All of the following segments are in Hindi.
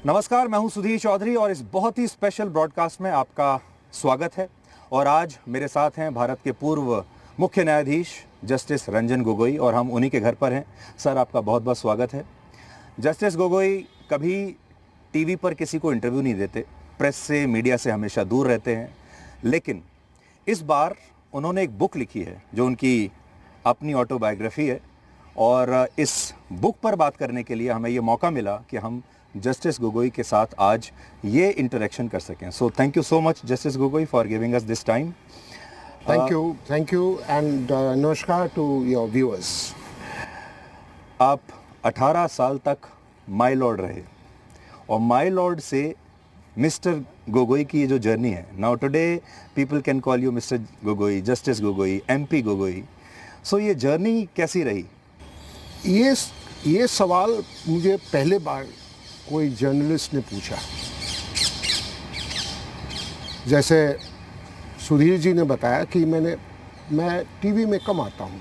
नमस्कार, मैं हूं सुधीर चौधरी और इस बहुत ही स्पेशल ब्रॉडकास्ट में आपका स्वागत है। और आज मेरे साथ हैं भारत के पूर्व मुख्य न्यायाधीश जस्टिस रंजन गोगोई और हम उन्हीं के घर पर हैं। सर, आपका बहुत बहुत स्वागत है। जस्टिस गोगोई कभी टीवी पर किसी को इंटरव्यू नहीं देते, प्रेस से, मीडिया से हमेशा दूर रहते हैं, लेकिन इस बार उन्होंने एक बुक लिखी है जो उनकी अपनी ऑटोबायोग्राफी है। और इस बुक पर बात करने के लिए हमें ये मौका मिला कि हम जस्टिस गोगोई के साथ आज ये इंटरेक्शन कर सकें। So thank you so much justice Gogoi for giving us this time. Thank you, and namaskar to your viewers. आप 18 साल तक माय लॉर्ड रहे और माय लॉर्ड से मिस्टर गोगोई की ये जो जर्नी है, now today people can call you mister Gogoi, justice Gogoi, MP Gogoi. So ये जर्नी कैसी रही? ये सवाल मुझे पहले बार कोई जर्नलिस्ट ने पूछा। जैसे सुधीर जी ने बताया कि मैं टीवी में कम आता हूँ,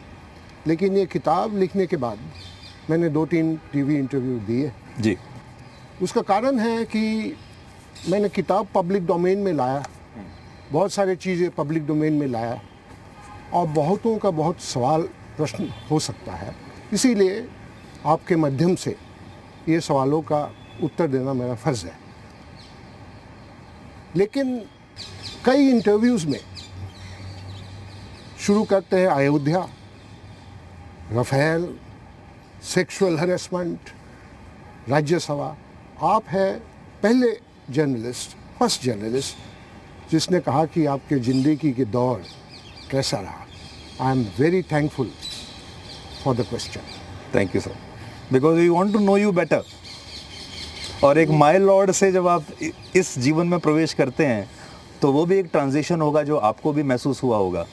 लेकिन ये किताब लिखने के बाद मैंने 2-3 टीवी इंटरव्यू दिए जी। उसका कारण है कि मैंने किताब पब्लिक डोमेन में लाया, बहुत सारी चीज़ें पब्लिक डोमेन में लाया और बहुतों का बहुत सवाल प्रश्न हो सकता है, इसीलिए आपके माध्यम से ये सवालों का उत्तर देना मेरा फ़र्ज़ है। लेकिन कई इंटरव्यूज़ में शुरू करते हैं Ayodhya, Rafale, sexual harassment, Rajya Sabha. आप है पहले जर्नलिस्ट, फर्स्ट जर्नलिस्ट जिसने कहा कि आपके ज़िंदगी के दौर कैसा रहा। I am very thankful for the question. Thank you sir, because we want to know you better. और एक माय लॉर्ड से जब आप इस जीवन में प्रवेश करते हैं तो वो भी एक ट्रांजिशन होगा जो आपको भी महसूस हुआ होगा।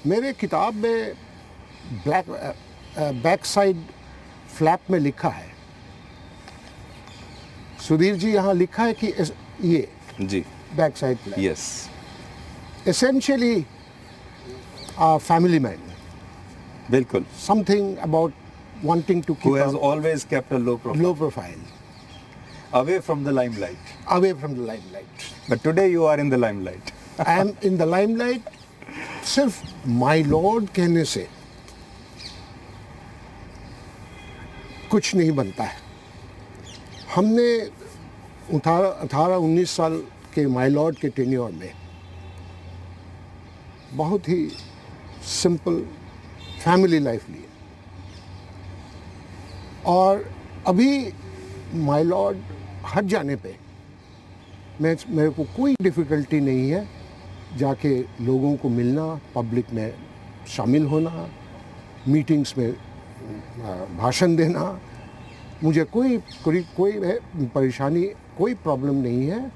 मेरे किताब में बैक साइड फ्लैप में लिखा है, सुधीर जी यहाँ लिखा है कि ये जी back side flap, yes, essentially family man, बिल्कुल, something about wanting to who keep has always kept a low profile, away from the limelight. But today you are in the limelight. I am in the limelight. सिर्फ my lord कहने से कुछ नहीं बनता है। हमने 18-19 साल के my lord के टेन्योर में बहुत ही सिंपल फैमिली लाइफ ली और अभी माय लॉर्ड हट जाने पे मेरे को कोई डिफ़िकल्टी नहीं है जाके लोगों को मिलना, पब्लिक में शामिल होना, मीटिंग्स में भाषण देना। मुझे कोई परेशानी, कोई प्रॉब्लम नहीं है।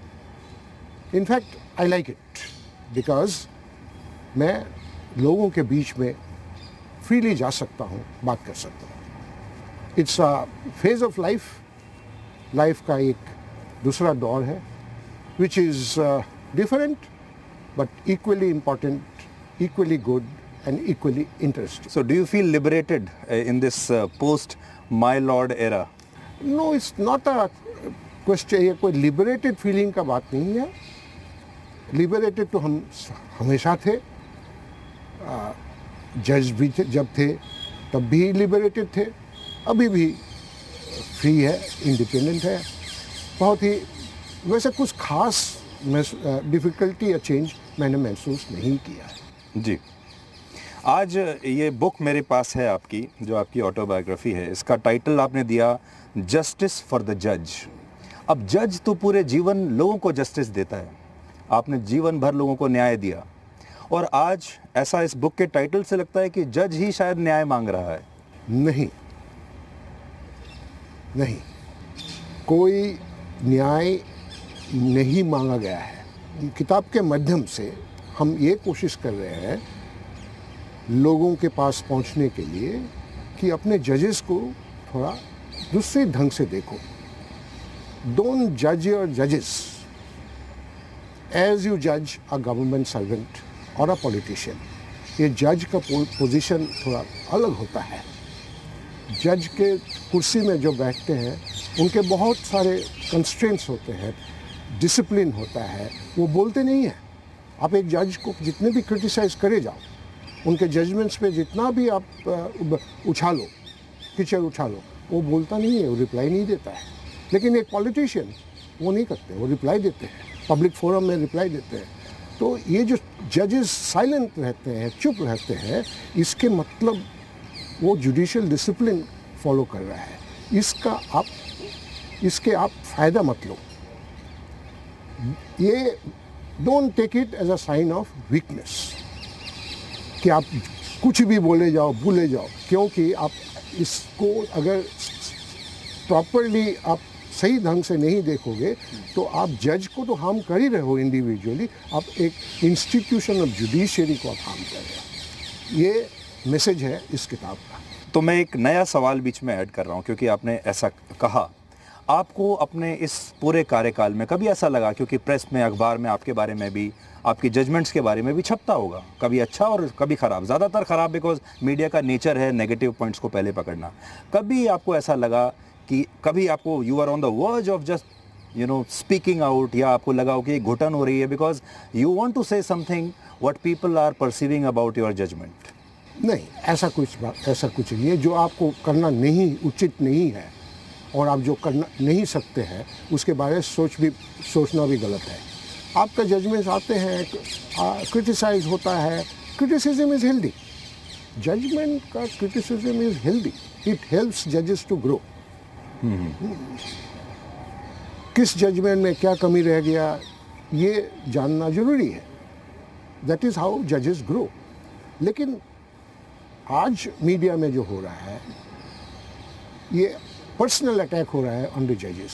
In fact I like it because मैं लोगों के बीच में फ्रीली जा सकता हूँ, बात कर सकता हूँ। It's a phase of life का एक दूसरा दौर है which is different but equally important, equally good and equally interesting. So do you feel liberated in this post my lord era? No, it's not a question. ये कोई लिबरेटेड फीलिंग का बात नहीं है। लिबरेटेड तो हम हमेशा थे, जज भी थे, जब थे तब भी लिबरेटेड थे, अभी भी फ्री है, इंडिपेंडेंट है। बहुत ही वैसे कुछ खास डिफ़िकल्टी या चेंज मैंने महसूस नहीं किया है। जी, आज ये बुक मेरे पास है आपकी, जो आपकी ऑटोबायोग्राफी है। इसका टाइटल आपने दिया जस्टिस फॉर द जज। अब जज तो पूरे जीवन लोगों को जस्टिस देता है, आपने जीवन भर लोगों को न्याय दिया और आज ऐसा इस बुक के टाइटल से लगता है कि जज ही शायद न्याय मांग रहा है। नहीं, कोई न्याय नहीं मांगा गया है। किताब के माध्यम से हम ये कोशिश कर रहे हैं लोगों के पास पहुंचने के लिए कि अपने जजेस को थोड़ा दूसरे ढंग से देखो। डोंट जज योर जजेस एज यू जज अ गवर्नमेंट सर्वेंट और अ पॉलिटिशियन। ये जज का पोजीशन थोड़ा अलग होता है। जज के कुर्सी में जो बैठते हैं उनके बहुत सारे कंस्ट्रेंट्स होते हैं, डिसिप्लिन होता है, वो बोलते नहीं हैं। आप एक जज को जितने भी क्रिटिसाइज करे जाओ, उनके जजमेंट्स पे जितना भी आप उछालो, कीचड़ उछालो, वो बोलता नहीं है, वो रिप्लाई नहीं देता है। लेकिन एक पॉलिटिशियन वो नहीं करते, वो रिप्लाई देते हैं, पब्लिक फोरम में रिप्लाई देते हैं। तो ये जो जजेस साइलेंट रहते हैं, चुप रहते हैं, इसके मतलब वो जुडिशियल डिसिप्लिन फॉलो कर रहा है। इसके आप फ़ायदा मत लो। ये don't take it as a sign of weakness कि आप कुछ भी बोले जाओ, भूले जाओ, क्योंकि आप इसको अगर प्रॉपरली आप सही ढंग से नहीं देखोगे तो आप जज को तो हार्म कर ही रहे हो इंडिविजुअली, आप एक इंस्टीट्यूशन ऑफ जुडिशरी को आप हार्म कर रहे हो। ये मैसेज है इस किताब का। तो मैं एक नया सवाल बीच में ऐड कर रहा हूँ, क्योंकि आपने ऐसा कहा, आपको अपने इस पूरे कार्यकाल में कभी ऐसा लगा, क्योंकि प्रेस में, अखबार में आपके बारे में भी, आपकी जजमेंट्स के बारे में भी छपता होगा, कभी अच्छा और कभी ख़राब, ज़्यादातर ख़राब, बिकॉज मीडिया का नेचर है नेगेटिव पॉइंट्स को पहले पकड़ना। कभी आपको ऐसा लगा कि कभी आपको you are on the verge of just speaking out, या आपको लगा हो कि घुटन हो रही है because you want to say something what people are perceiving about your judgement? नहीं, ऐसा कुछ नहीं है। जो आपको करना नहीं, उचित नहीं है, और आप जो करना नहीं सकते हैं उसके बारे में सोचना भी गलत है। आपका जजमेंट्स आते हैं, क्रिटिसाइज होता है, क्रिटिसिज्म इज़ हेल्दी, जजमेंट का criticism is healthy, it helps जजेस टू ग्रो। किस जजमेंट में क्या कमी रह गया ये जानना जरूरी है, दैट इज़ हाउ जजेस ग्रो। लेकिन आज मीडिया में जो हो रहा है, ये पर्सनल अटैक हो रहा है ऑन द जजेस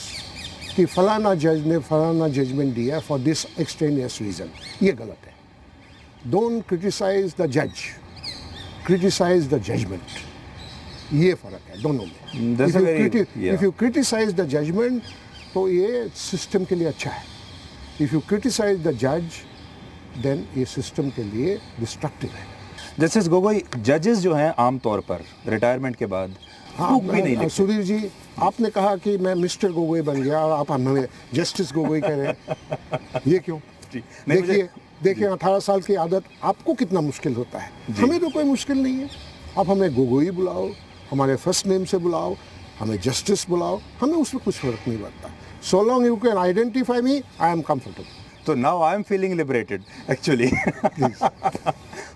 कि फलाना जज ने फलाना जजमेंट दिया फॉर दिस एक्सट्रेनियस रीज़न। ये गलत है। डोंट क्रिटिसाइज द जज, क्रिटिसाइज द जजमेंट। ये फ़र्क है दोनों में। If you criticise the judgement तो ये सिस्टम के लिए अच्छा है। इफ़ यू क्रिटिसाइज द जज देन ये सिस्टम के लिए डिस्ट्रक्टिव है। जस्टिस गोगोई, जजेस जो हैं आमतौर पर रिटायरमेंट के बाद बुक भी नहीं लिखते। सुधीर जी, आपने कहा कि मैं मिस्टर गोगोई बन गया और आप हमें जस्टिस गोगोई कह रहे हैं, ये क्यों? देखिए 18 साल की आदत आपको कितना मुश्किल होता है, हमें तो कोई मुश्किल नहीं है। आप हमें गोगोई बुलाओ, हमारे फर्स्ट नेम से बुलाओ, हमें जस्टिस बुलाओ, हमें उसमें कुछ फर्क नहीं पड़ता। So long you can identify me, I am comfortable. तो now I am feeling liberated actually.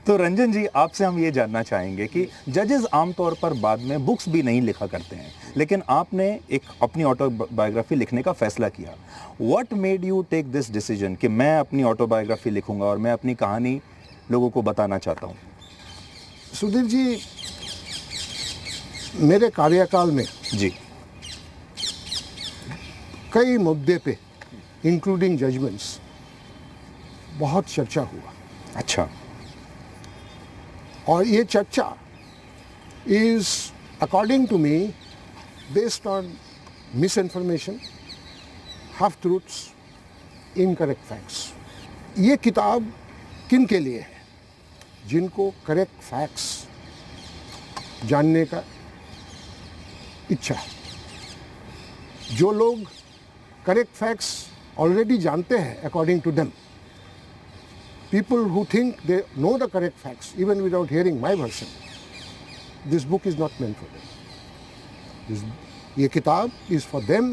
तो रंजन जी, आपसे हम ये जानना चाहेंगे कि जजेस आमतौर पर बाद में बुक्स भी नहीं लिखा करते हैं, लेकिन आपने एक अपनी ऑटोबायोग्राफी लिखने का फैसला किया। What made you take this decision कि मैं अपनी ऑटोबायोग्राफी लिखूंगा और मैं अपनी कहानी लोगों को बताना चाहता हूँ? सुधीर जी, मेरे कार्यकाल में जी कई मुद्दे पे इंक्लूडिंग जजमेंट्स बहुत चर्चा हुआ। अच्छा। और ये चर्चा is according to me based on misinformation, half truths, incorrect facts. ये किताब किन के लिए है? जिनको करेक्ट फैक्ट्स जानने का इच्छा है। जो लोग करेक्ट फैक्ट्स ऑलरेडी जानते हैं according to them, people who think they know the correct facts even without hearing my version, this book is not meant for them. ये किताब is for them,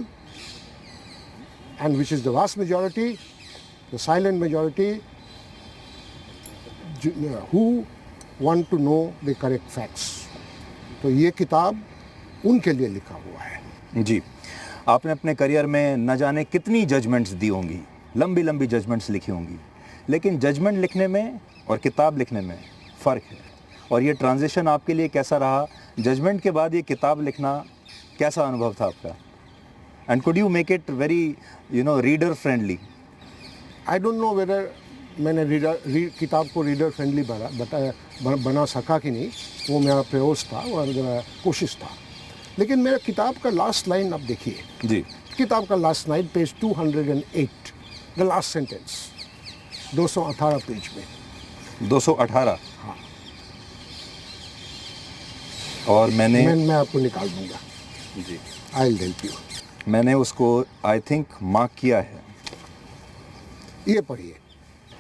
and which is the vast majority, the silent majority, who want to know the correct facts. तो ये किताब उनके लिए लिखा हुआ है। जी, आपने अपने करियर में न जाने कितनी जजमेंट्स दी होंगी, लंबी लंबी जजमेंट्स लिखी होंगी, लेकिन जजमेंट लिखने में और किताब लिखने में फ़र्क है। और ये ट्रांजिशन आपके लिए कैसा रहा? जजमेंट के बाद ये किताब लिखना कैसा अनुभव था आपका? And could you make it very reader friendly? I don't know whether मैंने किताब को रीडर फ्रेंडली बना सका कि नहीं, वो मेरा प्रयास था और मेरा कोशिश था। लेकिन मेरा किताब का लास्ट लाइन आप देखिए जी, किताब का last line page 208, the last sentence, 218 page में। 218? हाँ। और मैं आपको निकाल दूंगा, जी आई विल हेल्प यू। मैंने उसको आई थिंक मार्क किया है। ये पढ़िए,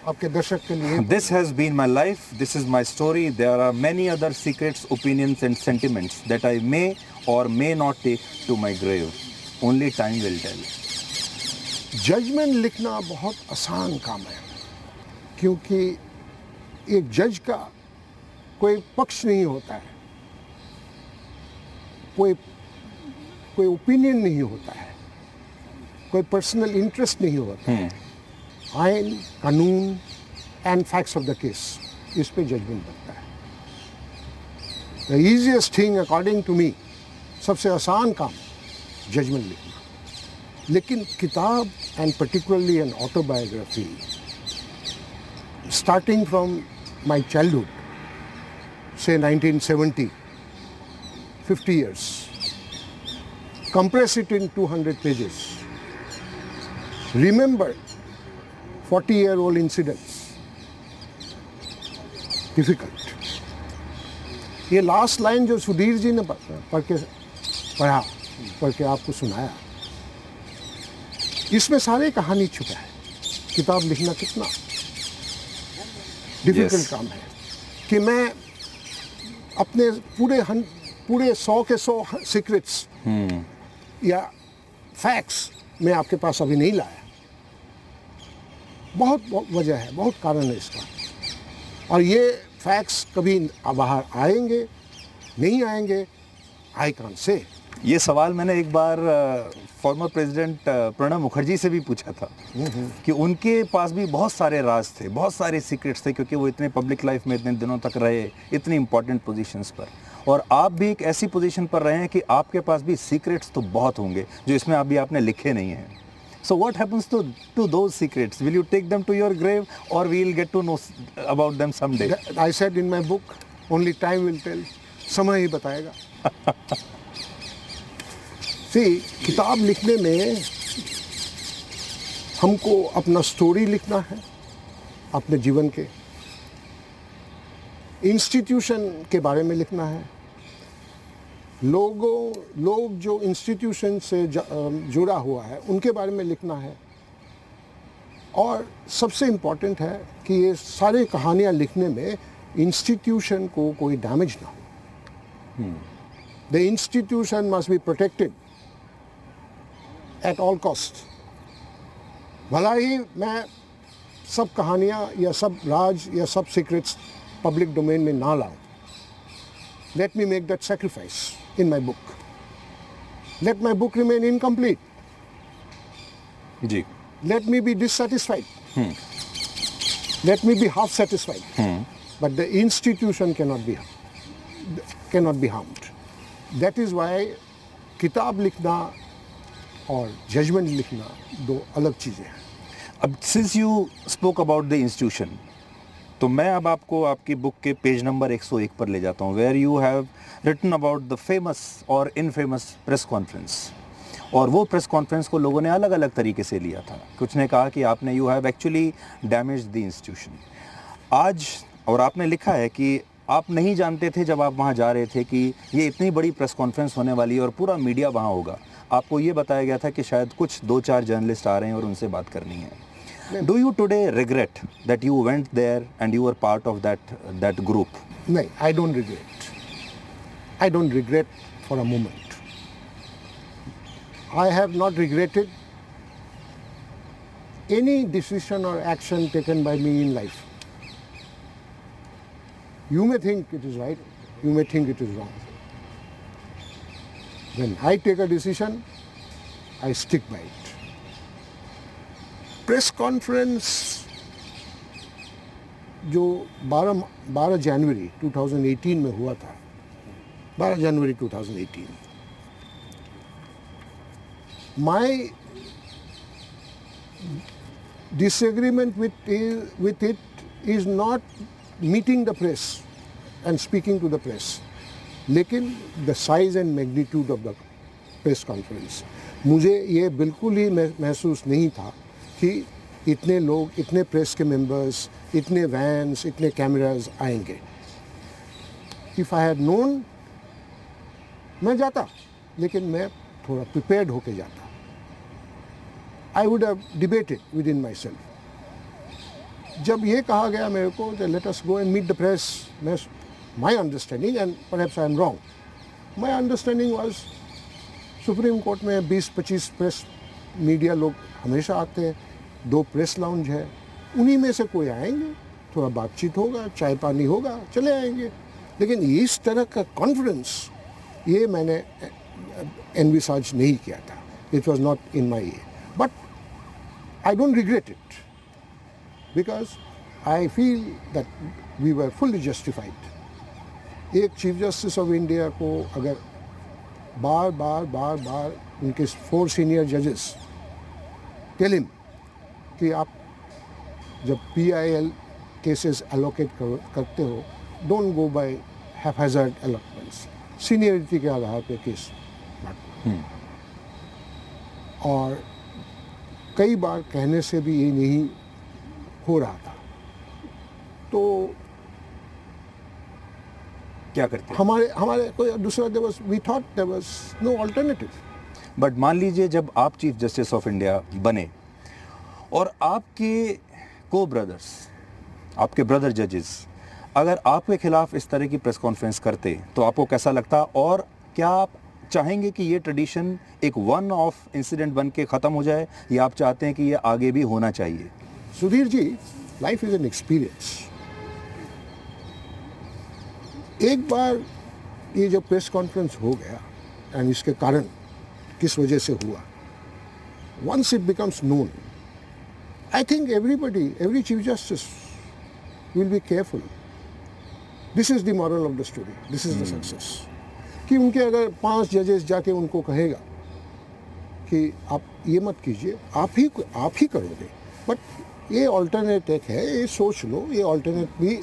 आपके दर्शक के लिए। This has been my life. This is my story. There are many other secrets, opinions and sentiments that I may or may not take to my grave. Only time will tell. Judgement लिखना बहुत आसान काम है, क्योंकि एक जज का कोई पक्ष नहीं होता है, कोई ओपिनियन नहीं होता है, कोई पर्सनल इंटरेस्ट नहीं होता है। आइन, कानून and facts of the case, इस पे जजमेंट बनता है। The easiest thing according to me, सबसे आसान काम जजमेंट लिखना। लेकिन किताब and particularly an autobiography, starting from my childhood, say 1970, 50 years, compress it in 200 pages, remember 40-year-old incidents, difficult. ये लास्ट लाइन जो सुधीर जी ने पढ़ के आपको सुनाया, इसमें सारी कहानी छुपा है। किताब लिखना कितना डिफिकल्ट काम है कि मैं अपने पूरे 100 के 100 सीक्रेट्स या फैक्ट्स मैं आपके पास अभी नहीं लाया। बहुत वजह है, बहुत कारण है इसका, और ये फैक्ट्स कभी बाहर आएंगे नहीं आएंगे, आई कांट से। ये सवाल मैंने एक बार फॉर्मर प्रेसिडेंट प्रणब मुखर्जी से भी पूछा था कि उनके पास भी बहुत सारे राज थे, बहुत सारे सीक्रेट्स थे, क्योंकि वो इतने पब्लिक लाइफ में इतने दिनों तक रहे, इतनी इंपॉर्टेंट पोजीशंस पर। और आप भी एक ऐसी पोजीशन पर रहे हैं कि आपके पास भी सीक्रेट्स तो बहुत होंगे जो इसमें अभी आपने लिखे नहीं हैं। So what happens to those secrets? Will you take them to your grave or we will get to know about them someday? I said in my book, only time will tell, समय ही बताएगा। किताब लिखने में हमको अपना स्टोरी लिखना है, अपने जीवन के इंस्टीट्यूशन के बारे में लिखना है, लोग जो इंस्टीट्यूशन से जुड़ा हुआ है उनके बारे में लिखना है, और सबसे इम्पॉर्टेंट है कि ये सारी कहानियाँ लिखने में इंस्टीट्यूशन को कोई डैमेज ना हो। The institution must be protected at all cost. भला ही मैं सब कहानियाँ या सब राज या सब सीक्रेट्स पब्लिक डोमेन में ना लाऊं, let me make that sacrifice in my book. Let my book remain incomplete, जी। Let me be dissatisfied, let me be half satisfied, but the institution cannot be harmed. That is why किताब लिखना और जजमेंट लिखना दो अलग चीज़ें हैं। अब since you spoke about the institution, तो मैं अब आपको आपकी बुक के पेज नंबर 101 पर ले जाता हूँ, where you have written about the famous और इनफेमस प्रेस कॉन्फ्रेंस। और वो प्रेस कॉन्फ्रेंस को लोगों ने अलग अलग तरीके से लिया था। कुछ ने कहा कि आपने you have actually damage the institution. आज और आपने लिखा है कि आप नहीं जानते थे जब आप वहाँ जा रहे थे कि ये इतनी बड़ी प्रेस कॉन्फ्रेंस होने वाली है और पूरा मीडिया वहाँ होगा। आपको ये बताया गया था कि शायद कुछ 2-4 जर्नलिस्ट आ रहे हैं और उनसे बात करनी है। Do you today regret that you went there and you were part of that group? नहीं, I don't regret. I don't regret for a moment. I have not regretted any decision और action taken by me in life. You may think it is right, you may think it is wrong. When I take a decision, I stick by it. Press conference जो 12 जनवरी 2018 में हुआ था, 12 जनवरी 2018, my disagreement with it is not meeting the press and speaking to the press, लेकिन the size and magnitude of the press conference, मुझे ये बिल्कुल ही महसूस नहीं था कि इतने लोग, इतने प्रेस के मेंबर्स, इतने वैन्स, इतने कैमरास आएंगे। If I had known मैं जाता, लेकिन मैं थोड़ा प्रिपेयर्ड होके जाता. I would have debated within myself. जब ये कहा गया मेरे को let us go and meet the press, my understanding, and perhaps I am wrong, my understanding was Supreme Court में 20-25 प्रेस मीडिया लोग हमेशा आते हैं, 2 प्रेस लाउंज है, उन्हीं में से कोई आएंगे, थोड़ा बातचीत होगा, चाय पानी होगा, चले आएंगे. लेकिन इस तरह का कॉन्फिडेंस ये मैंने एनविसाज नहीं किया था. It was not in my a, but I don't regret it because I feel that we were fully justified. एक चीफ जस्टिस ऑफ इंडिया को अगर बार बार उनके 4 सीनियर जजेस टेल हिम कि आप जब PIL केसेस एलोकेट करते हो, don't go by haphazard allotments, seniority के आधार पे केस बांटो. और कई बार कहने से भी ये नहीं हो रहा था, तो क्या करते हैं? हमारे कोई दूसरा we thought there was no alternative. But मान लीजिए जब आप चीफ जस्टिस ऑफ इंडिया बने और आपके को ब्रदर्स, आपके ब्रदर जजेस अगर आपके खिलाफ इस तरह की प्रेस कॉन्फ्रेंस करते तो आपको कैसा लगता, और क्या आप चाहेंगे कि ये ट्रेडिशन एक वन ऑफ इंसिडेंट बन के ख़त्म हो जाए, या आप चाहते हैं कि ये आगे भी होना चाहिए? Sudhir ji, life is an experience. एक बार ये जो प्रेस कॉन्फ्रेंस हो गया एंड इसके कारण किस वजह से हुआ, once it becomes known, I think every chief justice will be careful. This is the moral of the story. This is the success. कि उनके अगर 5 जजेस जाके उनको कहेगा कि आप ये मत कीजिए, आप ही करोगे, बट ये ऑल्टरनेट एक है, ये सोच लो, ये ऑल्टरनेट भी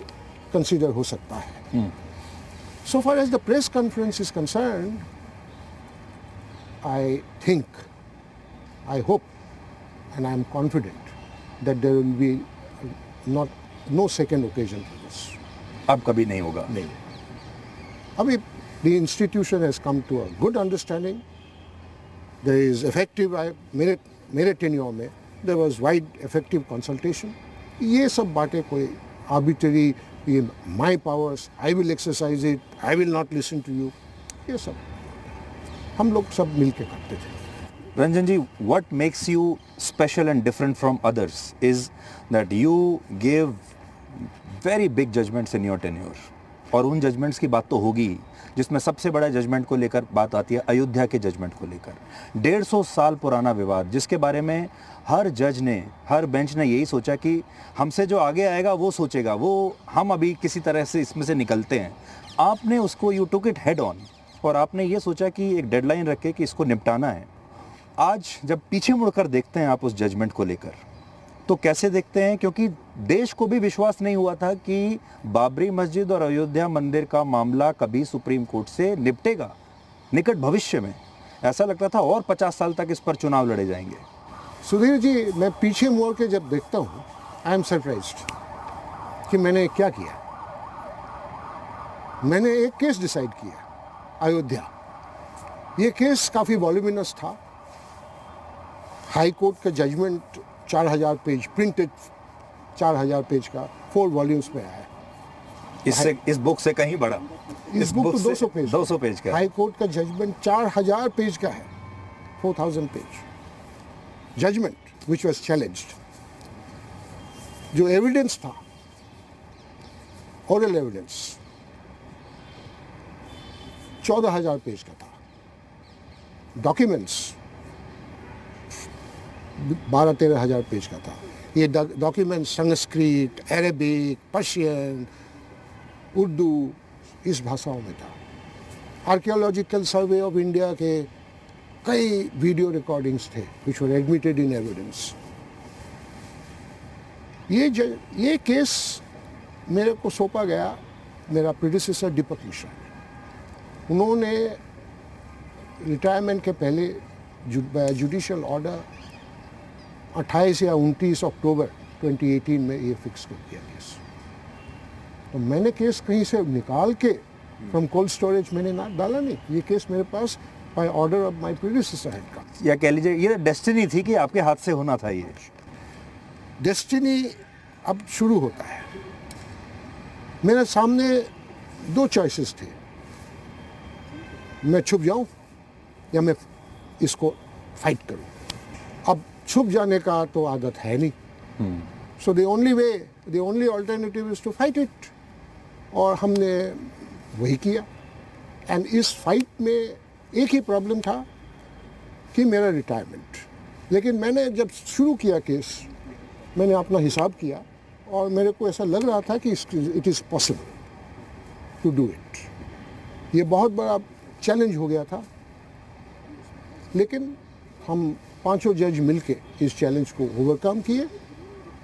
कंसीडर हो सकता है. So far as the press conference is concerned, I think, I hope, and I am confident that there will be no second occasion for this. अब कभी नहीं होगा? नहीं. अभी the institution has come to a good understanding. There is effective, मेरे tenure में there was wide effective consultation. ये सब बातें कोई arbitrary, ये my powers, I will exercise it, I will not listen to you, ये सब हम लोग सब मिल के करते थे. Ranjan ji, what makes you special and different from others is that you gave very big judgments in your tenure. और उन जजमेंट्स की बात तो होगी, जिसमें सबसे बड़ा जजमेंट को लेकर बात आती है अयोध्या के जजमेंट को लेकर. 150 साल पुराना विवाद, जिसके बारे में हर जज ने, हर बेंच ने यही सोचा कि हमसे जो आगे आएगा वो सोचेगा, वो हम अभी किसी तरह से इसमें से निकलते हैं. आपने उसको you took it head on और आपने ये सोचा कि एक डेडलाइन रखे कि इसको निपटाना है. आज जब पीछे मुड़कर देखते हैं आप उस जजमेंट को लेकर, तो कैसे देखते हैं? क्योंकि देश को भी विश्वास नहीं हुआ था कि बाबरी मस्जिद और अयोध्या मंदिर का मामला कभी सुप्रीम कोर्ट से निपटेगा निकट भविष्य में. ऐसा लगता था और 50 साल तक इस पर चुनाव लड़े जाएंगे. सुधीर जी, मैं पीछे मुड़ के जब देखता हूँ, आई एम सरप्राइज्ड कि मैंने क्या किया. मैंने एक केस डिसाइड किया, अयोध्या. ये केस काफ़ी वॉल्यूमिनस था. हाई कोर्ट का जजमेंट 4000 पेज, प्रिंटेड 4000 पेज का 4 वॉल्यूम्स में आया. इससे इस बुक से कहीं बड़ा. इस बुक तो 200 पेज का. हाई कोर्ट का जजमेंट 4000 पेज का है, 4000 page judgement which was challenged. जो एविडेंस था, ओरल एविडेंस, 14000 पेज का था. डॉक्यूमेंट्स 12-13 हजार पेज का था. ये document Sanskrit, Arabic, Persian, Urdu, इस भाषाओं में था. आर्कियोलॉजिकल सर्वे ऑफ इंडिया के कई वीडियो रिकॉर्डिंग्स थे विच वर एडमिटेड इन एविडेंस. ये केस मेरे को सौंपा गया मेरा प्रेडिसेसर दीपक मिश्रा. उन्होंने रिटायरमेंट के पहले जुडिशियल ऑर्डर 28 या 29 अक्टूबर 2018 में ये फिक्स कर दिया केस. तो मैंने केस कहीं से निकाल के फ्रॉम कोल्ड स्टोरेज मैंने ना डाला नहीं, ये केस मेरे पास by order of my predecessor had come. या कह लीजिए ये डेस्टिनी थी कि आपके हाथ से होना था ये। डेस्टिनी अब शुरू होता है। मेरे सामने दो चॉइसेस थे, मैं छुप जाऊं या मैं इसको फाइट करूं। अब छुप जाने का तो आदत है नहीं, so the only alternative is to fight it, और हमने वही किया। एंड इस फाइट में एक ही प्रॉब्लम था कि मेरा रिटायरमेंट। लेकिन मैंने जब शुरू किया केस, मैंने अपना हिसाब किया और मेरे को ऐसा लग रहा था कि it is possible to do it. ये बहुत बड़ा चैलेंज हो गया था, लेकिन हम पांचों जज मिलके इस चैलेंज को ओवरकम किए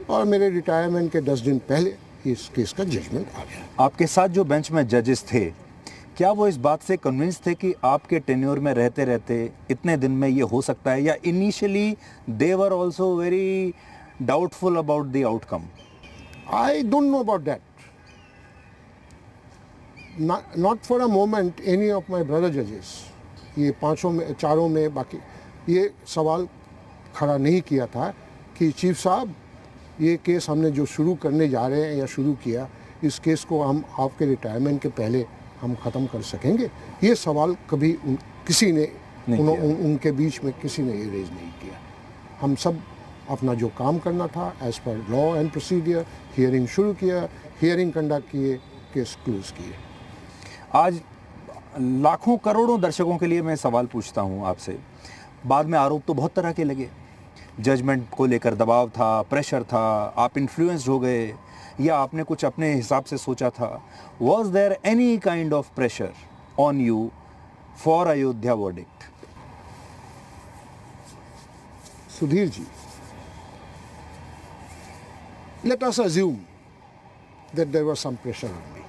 और मेरे रिटायरमेंट के 10 दिन पहले इस केस का जजमेंट आ गया। आपके साथ जो बेंच में जजेस थे, क्या वो इस बात से कन्विंस थे कि आपके टेन्योर में रहते रहते इतने दिन में ये हो सकता है, या initially they were also very doubtful about the outcome? I don't know about that. Not for a moment any of my brother judges, ये पांचों में चारों में बाकी ये सवाल खड़ा नहीं किया था कि चीफ साहब ये केस हमने जो शुरू करने जा रहे हैं या शुरू किया, इस केस को हम आपके रिटायरमेंट के पहले हम ख़त्म कर सकेंगे। ये सवाल कभी किसी ने उनके बीच में किसी ने ये रेज नहीं किया। हम सब अपना जो काम करना था as per law and procedure, hearing शुरू किया, हियरिंग कंडक्ट किए, केस क्लोज किए। आज लाखों करोड़ों दर्शकों के लिए मैं सवाल पूछता हूं आपसे। बाद में आरोप तो बहुत तरह के लगे, जजमेंट को लेकर दबाव था, प्रेशर था, आप इन्फ्लुएंस्ड हो गए, या आपने कुछ अपने हिसाब से सोचा था। Was there any kind of pressure on you for Ayodhya verdict? Sudhir ji, let us assume that there was some pressure on me.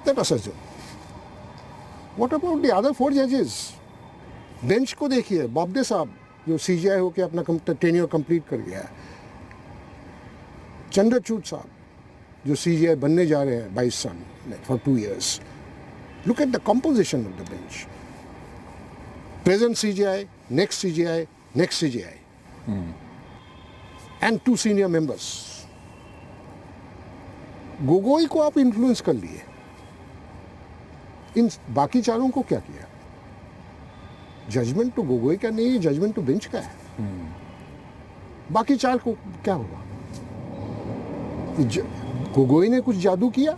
Let us assume. What about the other 4 judges? Bench को देखिए, बॉब्डे साहब जो सीजीआई होकर अपना टेन्योर कंप्लीट कर गया है, चंद्रचूड़ साहब जो सीजीआई बनने जा रहे हैं 22 साल for 2 years. Look at the composition of the bench. Present CJI, next CJI, next CJI. And 2 senior members. Gogoi को आप इन्फ्लुएंस कर लिए, इन बाकी चारों को क्या किया? जजमेंट तो गोगोई का नहीं है, जजमेंट तो बेंच का है। बाकी 4 को क्या हुआ? गोगोई ने कुछ जादू किया,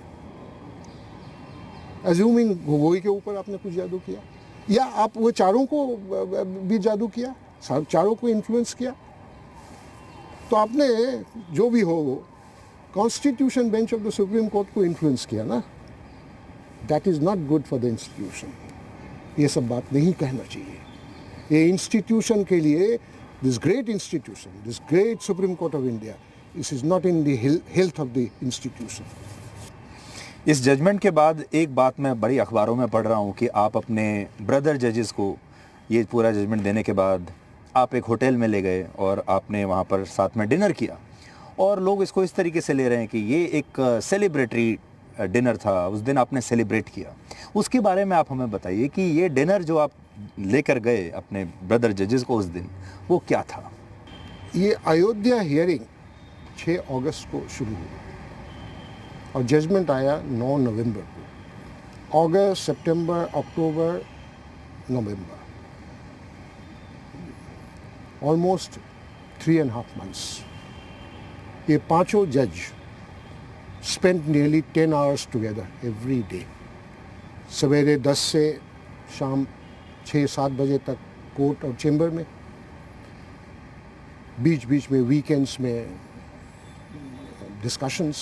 अज्यूमिंग गोगोई के ऊपर आपने कुछ जादू किया, या आप वो चारों को भी जादू किया, चारों को इन्फ्लुएंस किया। तो आपने जो भी हो वो constitution bench of the Supreme court को इन्फ्लुएंस किया ना। That is not good for the institution. ये सब बात नहीं कहना चाहिए। ये इंस्टीट्यूशन के लिए, this great institution, this great supreme court of India, this is not in the health of the institution. इस जजमेंट के बाद एक बात मैं बड़ी अखबारों में पढ़ रहा हूँ कि आप अपने ब्रदर जजेस को ये पूरा जजमेंट देने के बाद आप एक होटल में ले गए और आपने वहाँ पर साथ में डिनर किया, और लोग इसको इस तरीके से ले रहे हैं कि ये एक सेलिब्रेटरी डिनर था, उस दिन आपने सेलिब्रेट किया। उसके बारे में आप हमें बताइए कि ये डिनर जो आप लेकर गए अपने ब्रदर जजेस को उस दिन, वो क्या था? ये अयोध्या हियरिंग 6 अगस्त को शुरू हुई और जजमेंट आया 9 नवंबर को। अगस्त, सितंबर, अक्टूबर, नवंबर, ऑलमोस्ट 3.5 months। ये पांचों जज spent nearly 10 hours together every day। सवेरे 10 से शाम 6-7 बजे तक कोर्ट और चेंबर में, बीच बीच में वीकेंड्स में डिस्कशंस।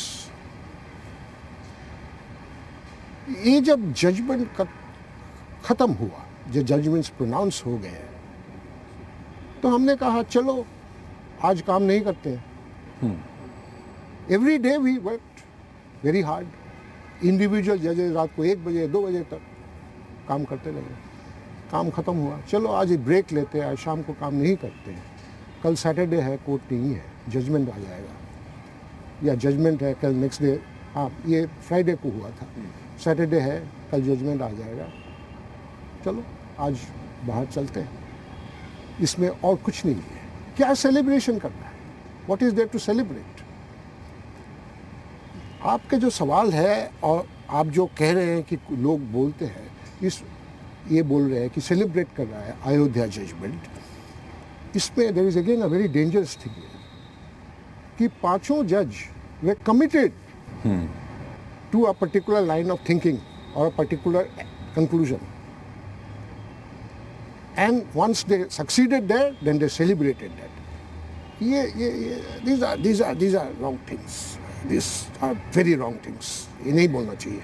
ये जब जजमेंट ख़त्म हुआ, जब जजमेंट्स प्रोनाउंस हो गए, तो हमने कहा चलो आज काम नहीं करते हैं। Every day we worked very hard. Individual जजेस रात को 1 बजे 2 बजे तक काम करते रहे। काम ख़त्म हुआ, चलो आज ब्रेक लेते हैं, आज शाम को काम नहीं करते हैं, कल सैटरडे है, कोर्ट नहीं है, जजमेंट आ जाएगा, या जजमेंट है कल नेक्स्ट डे। हाँ, ये फ्राइडे को हुआ था। सैटरडे है, कल जजमेंट आ जाएगा, चलो आज बाहर चलते हैं, इसमें और कुछ नहीं है। क्या सेलिब्रेशन करना है? What is there to celebrate? आपके जो सवाल है और आप जो कह रहे हैं कि लोग बोलते हैं, ये बोल रहे हैं कि सेलिब्रेट कर रहा है अयोध्या जजमेंट, इसमें there is again a very dangerous thing कि पांचों जज वे committed to a particular line of thinking और a particular conclusion, and once they succeeded there then they celebrated that. these are wrong things. These are very wrong things. ये नहीं बोलना चाहिए।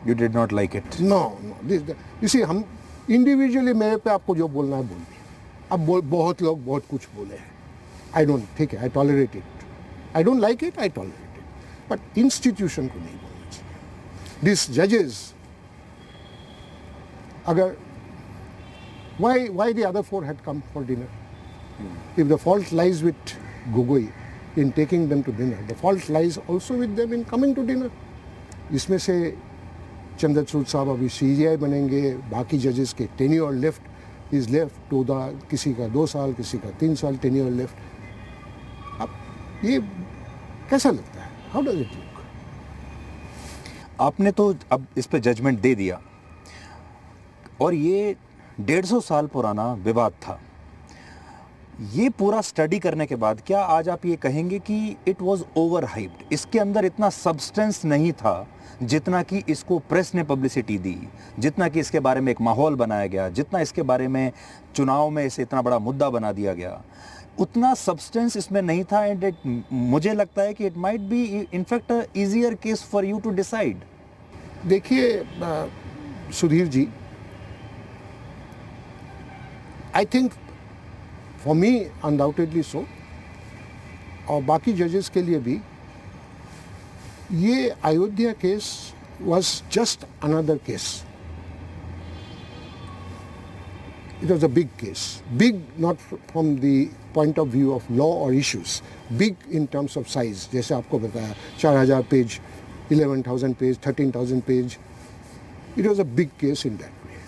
You did not like it. No. इसी हम इंडिविजुअली मेरे पे आपको जो बोलना है बोलिए। अब बहुत लोग बहुत कुछ बोले हैं, आई डोंट, ठीक है, I tolerate it, I don't like it, I tolerate it, but institution को नहीं बोलना चाहिए। दिस जजेस, अगर why the other four had come for dinner? If the fault lies with Gogoi in taking them to dinner, the fault lies also with them in coming to dinner. इसमें से चंद्रचूड़ साहब अभी CJI बनेंगे, बाकी जजेस के tenure left is left to the, किसी का 2 साल, किसी का 3 साल टेन्योर लेफ्ट। अब ये कैसा लगता है? How does it look? आपने तो अब इस पे जजमेंट दे दिया और ये 150 साल पुराना विवाद था। ये पूरा स्टडी करने के बाद क्या आज आप ये कहेंगे कि इट वाज ओवर हाइप्ड, इसके अंदर इतना सब्सटेंस नहीं था जितना कि इसको प्रेस ने पब्लिसिटी दी, जितना कि इसके बारे में एक माहौल बनाया गया, जितना इसके बारे में चुनाव में इसे इतना बड़ा मुद्दा बना दिया गया, उतना सब्सटेंस इसमें नहीं था। एंड मुझे लगता है कि it might be in fact a easier case for you to decide. देखिए Sudhir ji, I think for me undoubtedly so, और बाकी जजेस के लिए भी, ये Ayodhya case was just another case. It was a big case. Big not from the point of view of law or issues. Big in terms of size. जैसे आपको बताया 4000 page, 11,000 page, 13,000 page. It was a big case in that way.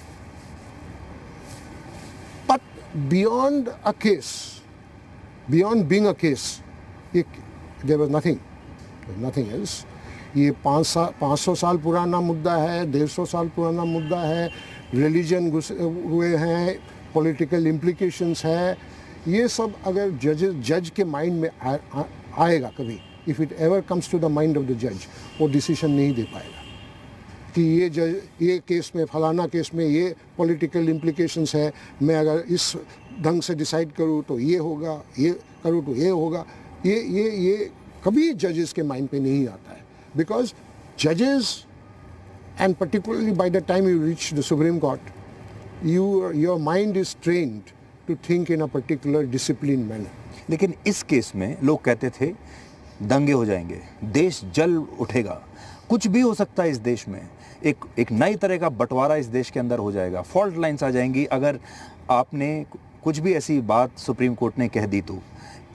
But beyond a case, beyond being a case, there was nothing. Nothing else. ये 500 साल पुराना मुद्दा है, 150 साल पुराना मुद्दा है, रिलीजन हुए हैं, पॉलिटिकल इम्प्लीकेशंस है, ये सब अगर जज के माइंड में आएगा कभी, if it ever comes to the mind of the जज, वो डिसीजन नहीं दे पाएगा कि ये केस में, फलाना केस में ये पॉलिटिकल इम्प्लीकेशंस है, मैं अगर इस ढंग से डिसाइड करूँ तो ये होगा, ये करूँ तो ये होगा, ये कभी जजेस के माइंड पे नहीं आता है। बिकॉज जजेस, and particularly by the time you reach the Supreme Court, your mind is trained to think in a particular discipline manner. लेकिन इस केस में लोग कहते थे दंगे हो जाएंगे, देश जल उठेगा, कुछ भी हो सकता है इस देश में, एक नई तरह का बंटवारा इस देश के अंदर हो जाएगा, फॉल्ट लाइन्स आ जाएंगी अगर आपने कुछ भी ऐसी बात सुप्रीम कोर्ट ने कह दी तो।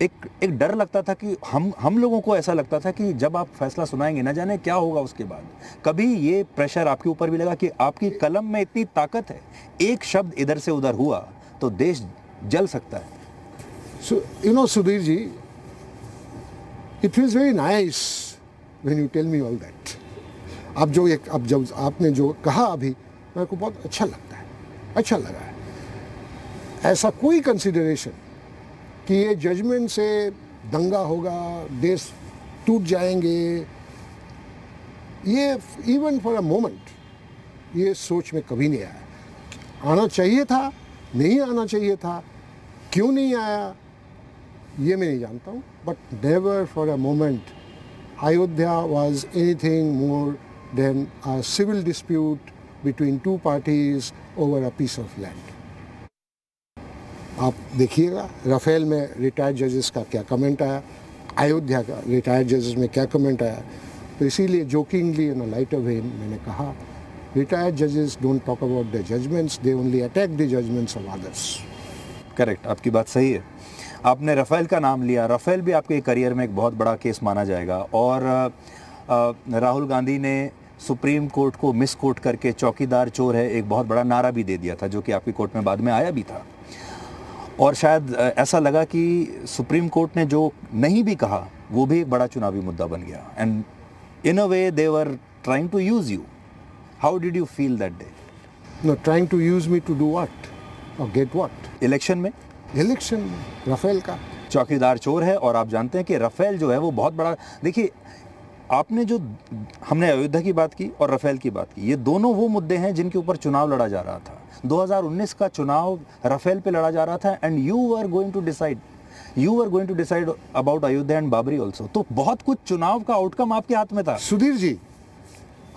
एक डर लगता था कि हम लोगों को ऐसा लगता था कि जब आप फैसला सुनाएंगे न जाने क्या होगा उसके बाद। कभी ये प्रेशर आपके ऊपर भी लगा कि आपकी कलम में इतनी ताकत है, एक शब्द इधर से उधर हुआ तो देश जल सकता है? You know, Sudhir ji, it feels very nice when you tell me all that. अब जब आपने जो कहा अभी, मेरे को बहुत अच्छा लगता है, अच्छा लगा है। ऐसा कोई कंसिडरेशन कि ये जजमेंट से दंगा होगा, देश टूट जाएंगे, ये इवन फॉर अ मोमेंट ये सोच में कभी नहीं आया। आना चाहिए था, नहीं आना चाहिए था, क्यों नहीं आया ये मैं नहीं जानता हूँ, but never for a moment Ayodhya was anything more than a civil dispute between two parties over a piece of land. आप देखिएगा राफेल में रिटायर्ड जजेस का क्या कमेंट आया, अयोध्या का रिटायर्ड जजेस में क्या कमेंट आया। तो इसीलिए jokingly in a lighter vein मैंने कहा, रिटायर्ड जजेस don't talk about the judgements, they only attack the judgements of others. Correct, आपकी बात सही है। आपने राफेल का नाम लिया, राफेल भी आपके करियर में एक बहुत बड़ा केस माना जाएगा और राहुल गांधी ने सुप्रीम कोर्ट को मिस कोट करके चौकीदार चोर है एक बहुत बड़ा नारा भी दे दिया था, जो कि आपकी कोर्ट में बाद में आया भी था। और शायद ऐसा लगा कि सुप्रीम कोर्ट ने जो नहीं भी कहा वो भी एक बड़ा चुनावी मुद्दा बन गया, and in a way they were trying to use you. How did you feel that day? No, trying to use me to do what? Or get what? Election में Election, राफेल का। चौकीदार चोर है, और आप जानते हैं कि राफेल जो है वो बहुत बड़ा, देखिए आपने जो, हमने अयोध्या की बात की और राफेल की बात की, ये दोनों वो मुद्दे हैं जिनके ऊपर चुनाव लड़ा जा रहा था। 2019 का चुनाव राफेल पे लड़ा जा रहा था, and you were going to decide about Ayodhya and Babri also. तो बहुत कुछ चुनाव का आउटकम आपके हाथ में था। सुधीर जी,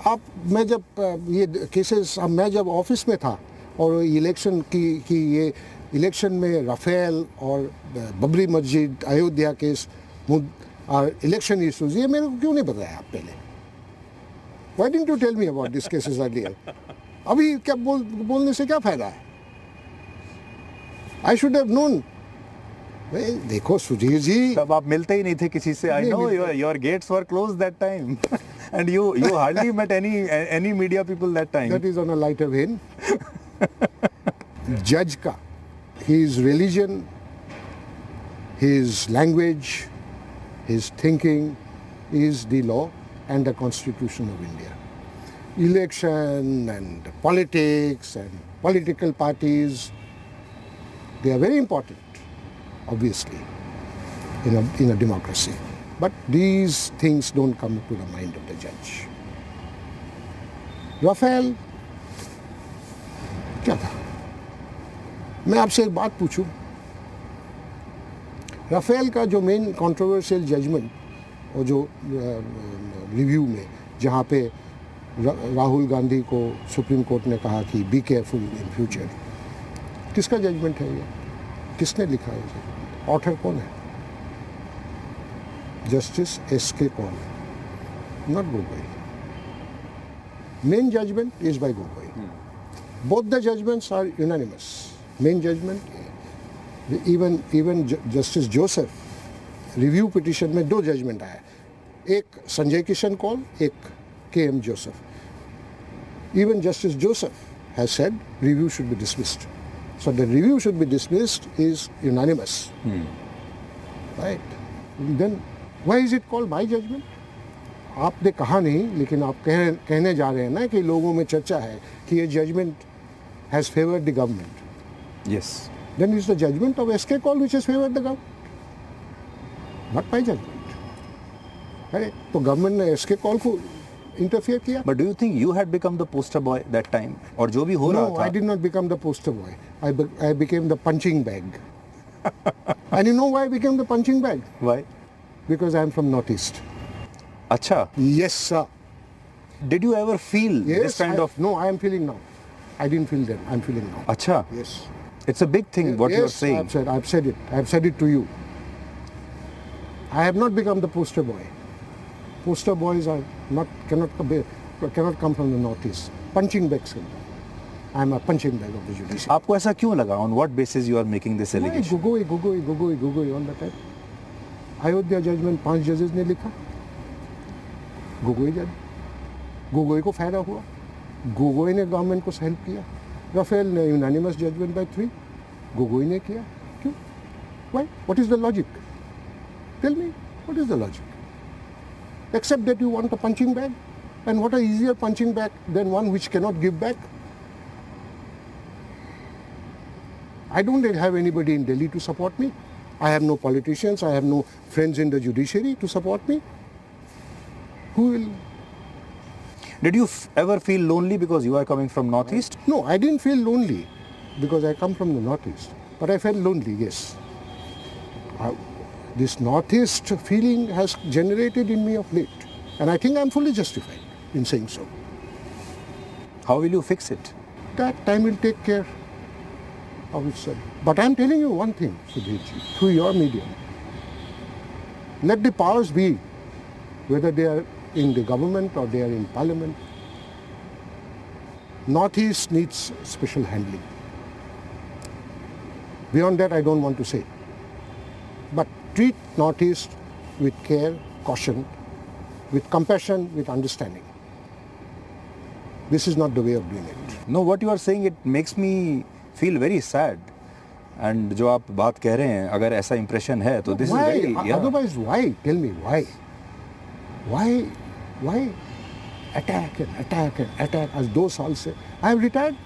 मैं जब ये केसेस, मैं जब ऑफिस में था और इलेक्शन की ये इलेक्शन में राफेल और बबरी मस्जिद, अयोध्या केस और इलेक्शन इश्यूज, ये मेरे को क्यों नहीं बताया आप पहले? Why didn't you tell me about this cases earlier? अभी क्या बोलने से क्या फायदा है? I should have known. देखो सुधीर जी, तब आप मिलते ही नहीं थे किसी से। I know your gates were close that time and you hardly met any media people that time. That is on a lighter vein. जज का, his religion, his language, his thinking is the law and the Constitution of India. Election and politics and political parties, they are very important, obviously, in a democracy. But these things don't come to the mind of the judge. Rafael, क्या था? मैं आपसे एक बात पूछूं, राफेल का जो मेन कंट्रोवर्शियल जजमेंट और जो रिव्यू में जहाँ पे राहुल गांधी को सुप्रीम कोर्ट ने कहा कि बी केयरफुल इन फ्यूचर, किसका जजमेंट है ये? किसने लिखा है ये? ऑथर कौन है? Justice S K. Kaul, not Gogoi. Main judgement is by Gogoi. Both the judgements are unanimous. Main judgement, even justice Joseph review petition में 2 जजमेंट आया, एक संजय किशन कौल, एक K M. Joseph. Even justice Joseph has said review should be dismissed. So the review should be dismissed is unanimous. Right? Then why is it called my judgment? आपने कहा नहीं, लेकिन आप कहने जा रहे हैं ना कि लोगों में चर्चा है कि ये judgement has favored the government. Yes. Then it's the judgment of S.K. Kaul which has favored the government, not my judgment. Right? तो गवर्नमेंट ने S.K. Kaul को इंटरफियर किया। But do you think you had become the poster boy that time? और जो भी हो रहा था? No, I did not become the poster boy. I became the punching bag. And you know why I became the punching bag? Why? Because I am from Northeast. अच्छा. Yes, sir. Did you ever feel this kind of? No, I am feeling now. I didn't feel then. I am feeling now. अच्छा. Yes. It's a big thing what yes, you're saying. I've said it. I've said it to you. I have not become the poster boy. Poster boys are cannot come from the Northeast. Punching bags. I am a punching bag of the judiciary. आपको ऐसा क्यों लगा? On what basis you are making this allegation? Gogoi all the time. Ayodhya judgement 5 जजेस ने लिखा, गोगोई जज, गोगोई को फायदा हुआ, गोगोई ने गवर्नमेंट को हेल्प किया। राफेल ने यूनानिमस जजमेंट बाय 3, गोगोई ने किया। क्यों? Why? What is the logic? Tell me, what is the logic? Except that you want a punching bag, and what a easier punching bag than one which cannot give back. I don't have anybody in Delhi to support me. I have no politicians. I have no friends in the judiciary to support me. Who will? Did you ever feel lonely because you are coming from Northeast? No, I didn't feel lonely because I come from the Northeast. But I felt lonely, yes. This Northeast feeling has generated in me of late. And I think I'm fully justified in saying so. How will you fix it? That time will take care of itself. But I'm telling you one thing, Sudhirji, through your medium. Let the powers be, whether they are in the government or they are in parliament. Northeast needs special handling. Beyond that, I don't want to say. But treat Northeast with care, caution, with compassion, with understanding. This is not the way of doing it. No, what you are saying, it makes me feel very sad. And जो आप बात कह रहे हैं, अगर ऐसा impression है, तो this Why? is very, yeah. Otherwise, why? Tell me why? Why attack and attack and attack? As 2 साल से, I have retired.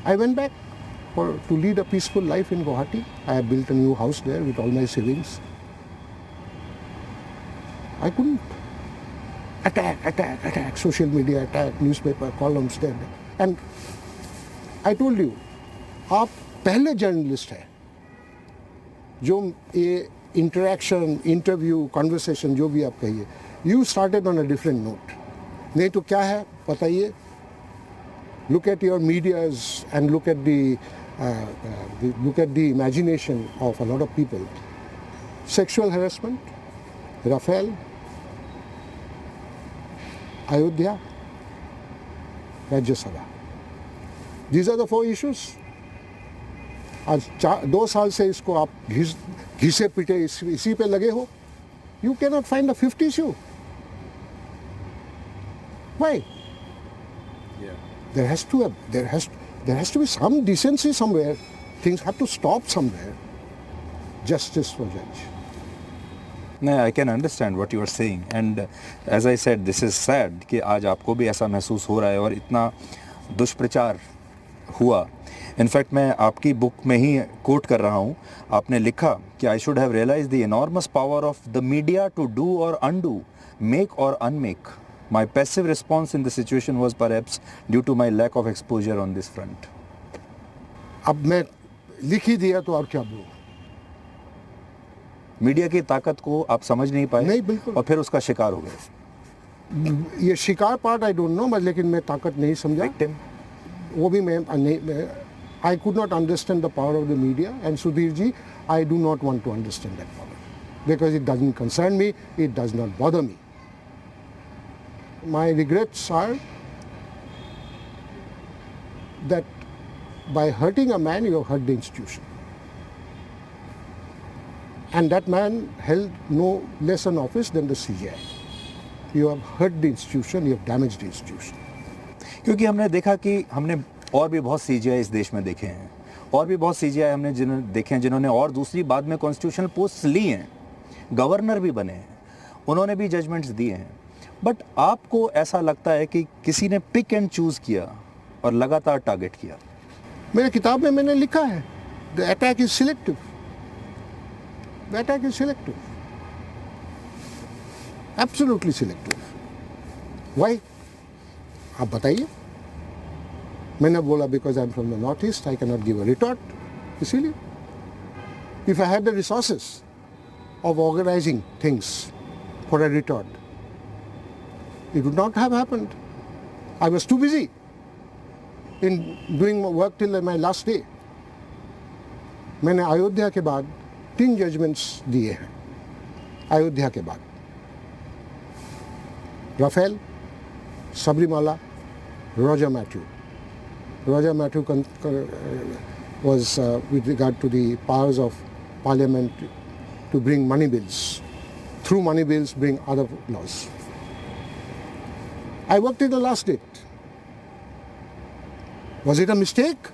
I went back to lead a peaceful life in Guwahati. I have built a new house there with all my savings. I couldn't. Attack, social media attack, newspaper columns there. And I told you, आप पहले जर्नलिस्ट हैं जो ये इंटरेक्शन, इंटरव्यू, कॉन्वर्सेशन जो भी आप कहिए, you started on a different note. नहीं तो क्या है बताइए. Look at your medias and look at the imagination of a lot of people. Sexual harassment, Rafale, Ayodhya, Rajya Sabha. These are the 4 issues. आज 2 साल से इसको आप घिसे पिटे इसी पे लगे हो. You cannot find a 5th issue. Why? Yeah. There has to be some decency somewhere. Things have to stop somewhere. Justice for judge. No, I can understand what you are saying, and as I said, this is sad कि आज आपको भी ऐसा महसूस हो रहा है और इतना दुष्प्रचार हुआ. इनफैक्ट मैं आपकी बुक में ही कोट कर रहा हूँ. आपने लिखा कि I should have realised the enormous power of the media to do और अनडू, मेक और unmake. My passive response in the situation was perhaps due to my lack of exposure on this front. अब मैं लिख ही दिया तो और क्या बोलूं. मीडिया की ताकत को आप समझ नहीं पाए. नहीं, बिल्कुल. और फिर उसका शिकार हो गए. ये शिकार पार्ट आई डोंट नो, लेकिन मैं ताकत नहीं समझा. Victim. वो भी मैं I could not understand the power of the media, and Sudhir ji, I do not want to understand that power because it doesn't concern me, it does not bother me. My regrets are that by hurting a man, you have hurt the institution. And that man held no less an office than the CJI. You have hurt the institution, you have damaged the institution. क्योंकि हमने देखा कि हमने और भी बहुत CJI इस देश में देखे हैं, और भी बहुत CJI हमने देखे हैं जिन्होंने और दूसरी बाद में कॉन्स्टिट्यूशनल पोस्ट ली हैं, गवर्नर भी बने हैं, उन्होंने भी जजमेंट्स दिए हैं. बट आपको ऐसा लगता है कि किसी ने पिक एंड चूज किया और लगातार टारगेट किया. मेरे किताब में मैंने लिखा है, the attack is selective. The attack is selective, absolutely selective. Why? आप बताइए. मैंने बोला because I am from the north east, I can not give a retort. इसीलिए if I had the resources of organising things for a retort, it would not have happened. I was too busy in doing work till my last day. मैंने अयोध्या के बाद 3 जजमेंट्स दिए हैं. अयोध्या के बाद Rafale, Sabarimala, Roger Matthew. Roger Matthew was with regard to the powers of Parliament to bring money bills. Through money bills, bring other laws. I worked till the last date. Was it a mistake?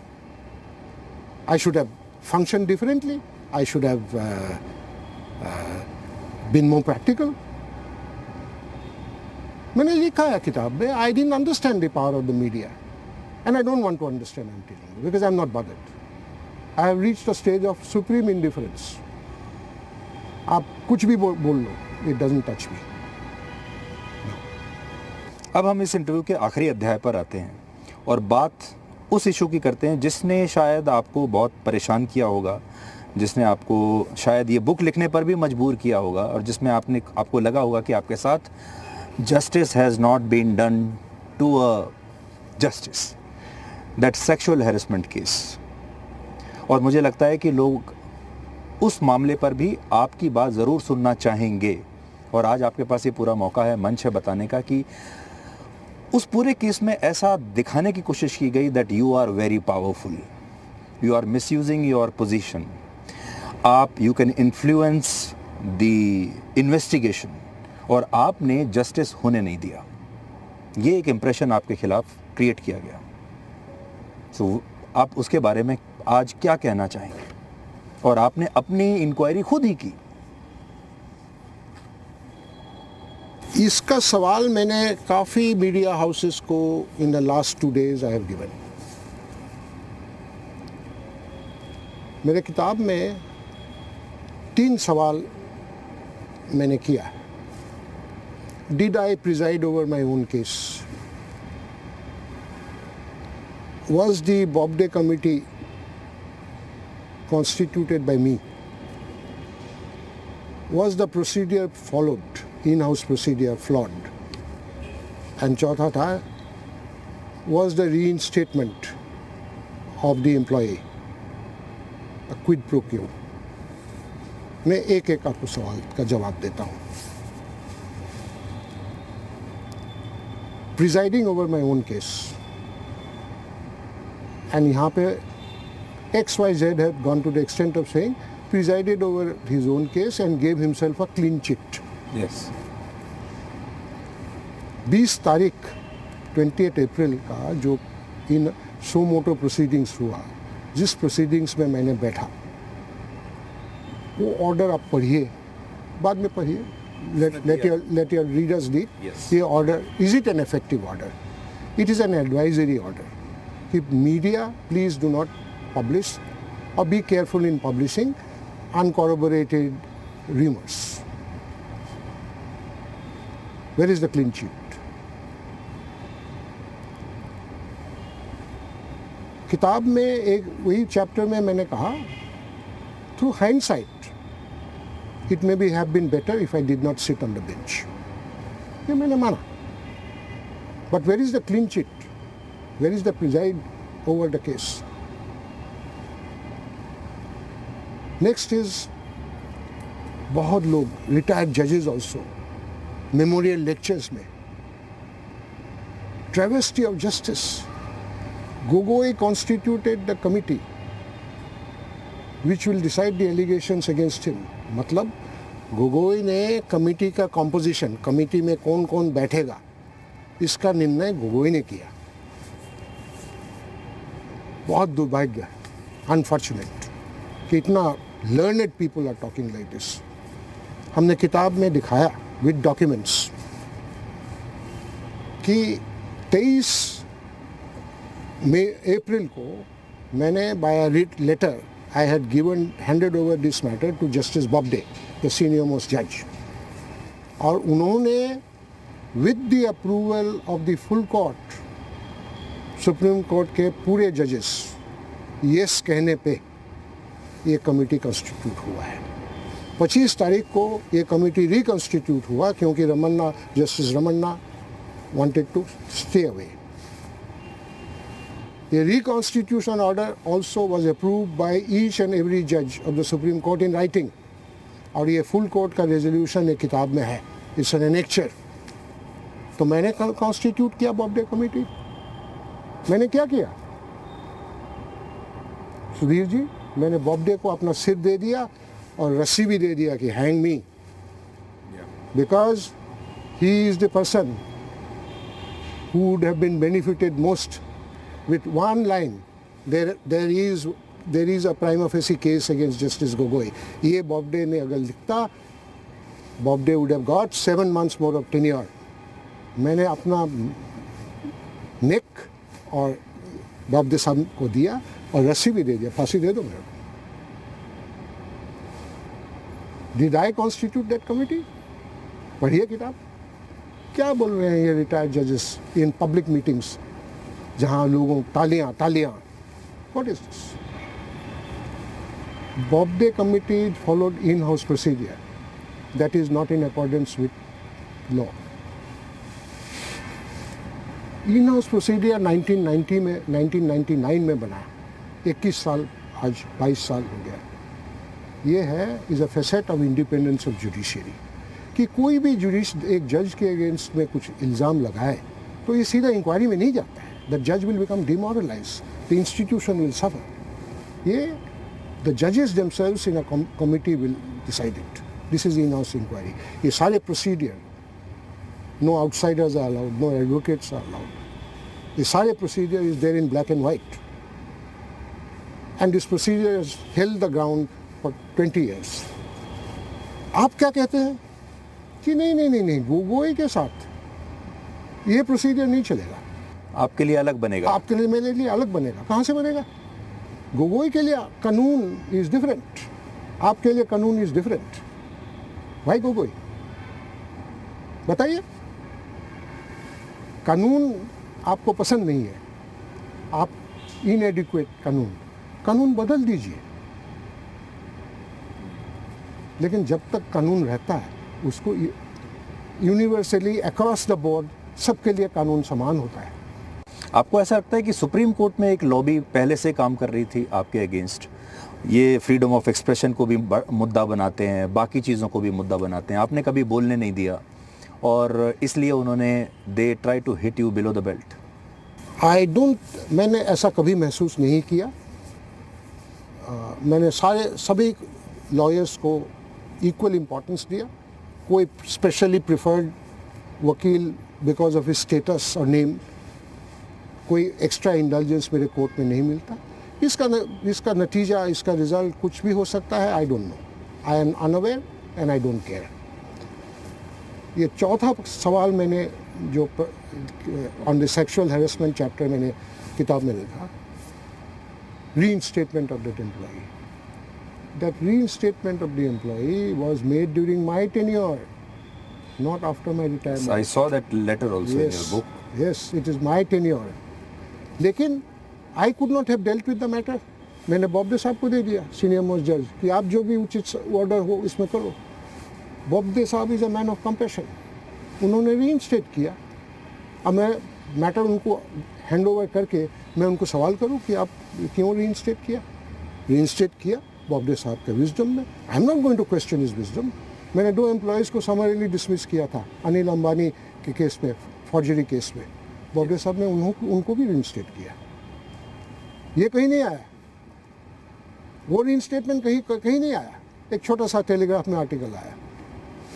I should have functioned differently. I should have been more practical. मैंने लिखा है किताब में, I didn't understand the power of the media. And I don't want to understand, I'm telling you, because I'm not bothered. I have reached a stage of supreme indifference. आप कुछ भी बोल लो, it doesn't touch me. अब हम इस इंटरव्यू के आखिरी अध्याय पर आते हैं और बात उस इशू की करते हैं जिसने शायद आपको बहुत परेशान किया होगा, जिसने आपको शायद ये बुक लिखने पर भी मजबूर किया होगा और जिसमें आपको लगा होगा कि आपके साथ justice has not been done to a justice, that sexual harassment case. और मुझे लगता है कि लोग उस मामले पर भी आपकी बात ज़रूर सुनना चाहेंगे और आज आपके पास ये पूरा मौका है, मंच है बताने का कि उस पूरे केस में ऐसा दिखाने की कोशिश की गई that you are very powerful, you are misusing your position, you can influence the investigation और आपने जस्टिस होने नहीं दिया. ये एक इम्प्रेशन आपके खिलाफ क्रिएट किया गया। तो आप उसके बारे में आज क्या कहना चाहेंगे? और आपने अपनी इंक्वायरी खुद ही की। इसका सवाल मैंने काफ़ी मीडिया हाउसेस को in the last 2 days I have given. मेरे किताब में 3 सवाल मैंने किया। Did I preside over my own case? Was the Bobde committee constituted by me? Was the procedure followed, in-house procedure flawed? And चौथा था, was the reinstatement of the employee a quid pro quo? मैं एक एक आपको सवाल का जवाब देता हूँ। Presiding over my own case, and यहाँ पे XYZ had gone to the extent of saying presided over his own case and gave himself a clean chit. Yes. 20 तारीख 28 अप्रैल का जो इन सो मोटो प्रोसीडिंग्स हुआ, जिस प्रोसीडिंग्स में मैंने बैठा, वो ऑर्डर आप पढ़िए, बाद में पढ़िए, let your readers read. Yes. ये order, is it an effective order? It is an advisory order. कि media, please do not publish or be careful in publishing uncorroborated rumors. Where is the clean sheet? किताब में एक वही चैप्टर में मैंने कहा, through hindsight, it may have been better if I did not sit on the bench. ये मैंने माना. But where is the clean sheet? Where is the preside over the case? Next is, बहुत लोग retired judges also, memorial lectures में, travesty of justice. Gogoi constituted the committee which will decide the allegations against him. मतलब गोगोई ने कमिटी का कॉम्पोजिशन, कमिटी में कौन कौन बैठेगा, इसका निर्णय गोगोई ने किया। बहुत दुर्भाग्य, अनफॉर्चुनेट कि इतना learned people are talking like this. हमने किताब में दिखाया विद डॉक्यूमेंट्स कि 23 अप्रैल को मैंने by a letter I had handed over this matter to Justice Bobde, the senior most judge. और उन्होंने with the approval of the full court, Supreme Court के पूरे judges, yes कहने पे ये कमिटी constitute हुआ है। 25 तारीख को ये कमिटी reconstitute हुआ क्योंकि Justice Ramanna wanted to stay away. The reconstitution order also was approved by each and every judge of the Supreme Court in writing. और ये full court का resolution एक किताब में है, it's an annexure. तो मैंने constitute किया बॉब्डे कमिटी। मैंने क्या किया? सुधीर जी, मैंने बॉब्डे को अपना सिर दे दिया और रस्सी भी दे दिया कि hang me, because he is the person who would have been benefited most. With one line, there is a prima facie case against Justice Gogoi. ये बॉब्डे ने अगर लिखता, बॉब्डे would have got 7 months more of tenure. मैंने अपना नेक और बॉब्डे साहब को दिया और रस्सी भी दे दिया, फांसी दे दो मेरे को। Did I constitute that committee? पढ़िए किताब। क्या बोल रहे हैं ये रिटायर्ड जजेस इन पब्लिक मीटिंग्स, जहां लोगों तालियां तालियां। What is this? Bobde committee followed in-house procedure that is not in accordance with law. In-house procedure 1999 में बना, 21 साल, आज 22 साल हो गया। ये है is a facet of independence of judiciary कि कोई भी एक जज के अगेंस्ट में कुछ इल्ज़ाम लगाए तो ये सीधा इंक्वायरी में नहीं जाता है। The judge will become demoralized. The institution will suffer. The judges themselves in a committee will decide it. This is in-house inquiry. ये सारे procedure no outsiders are allowed, no advocates are allowed. The सारे procedure is there in black and white. And this procedure has held the ground for 20 years. आप क्या कहते हैं कि नहीं गोगोई के साथ ये प्रोसीजर नहीं चलेगा, आपके लिए अलग बनेगा, आपके लिए मेरे लिए अलग बनेगा। कहाँ से बनेगा? गोगोई के लिए कानून इज डिफरेंट, आपके लिए कानून इज डिफरेंट। भाई गोगोई बताइए, कानून आपको पसंद नहीं है, आप इनएडिक्वेट कानून बदल दीजिए। लेकिन जब तक कानून रहता है उसको यूनिवर्सली अक्रॉस द बोर्ड सबके लिए कानून समान होता है। आपको ऐसा लगता है कि सुप्रीम कोर्ट में एक लॉबी पहले से काम कर रही थी आपके अगेंस्ट? ये फ्रीडम ऑफ एक्सप्रेशन को भी मुद्दा बनाते हैं, बाकी चीज़ों को भी मुद्दा बनाते हैं, आपने कभी बोलने नहीं दिया और इसलिए उन्होंने they try to hit you below the belt. मैंने ऐसा कभी महसूस नहीं किया। मैंने सभी लॉयर्स को इक्वल इम्पोर्टेंस दिया। कोई स्पेशली प्रिफर्ड वकील बिकॉज ऑफ हिज स्टेटस और नेम, कोई एक्स्ट्रा इंडल्जेंस मेरे कोर्ट में नहीं मिलता। इसका नतीजा, इसका रिजल्ट कुछ भी हो सकता है। I don't know, I am unaware and I don't care. ये चौथा सवाल मैंने जो on the sexual harassment chapter मैंने किताब में लिखा, reinstatement of that employee. That reinstatement of the employee was made during my tenure, not after my retirement. I saw that letter also in your book. Yes, it is my tenure. लेकिन I could not have dealt with the matter. मैंने बॉब्दे साहब को दे दिया, सीनियर मोस्ट जज, कि आप जो भी उचित ऑर्डर हो इसमें करो। बॉब्दे साहब is a man of compassion, उन्होंने रीइंस्टेट किया। अब मैं मैटर उनको हैंड ओवर करके मैं उनको सवाल करूं कि आप क्यों रीइंस्टेट किया बॉब्दे साहब के विजडम में। I am not going to question his wisdom. मैंने 2 एम्प्लॉयज़ को समरीली डिसमिस किया था अनिल अंबानी के केस में, फॉर्जरी केस में। बॉब्दे साहब ने उनको भी रीइंस्टेट किया। ये कहीं नहीं आया, वो रीइंस्टेटमेंट कहीं नहीं आया। एक छोटा सा टेलीग्राफ में आर्टिकल आया,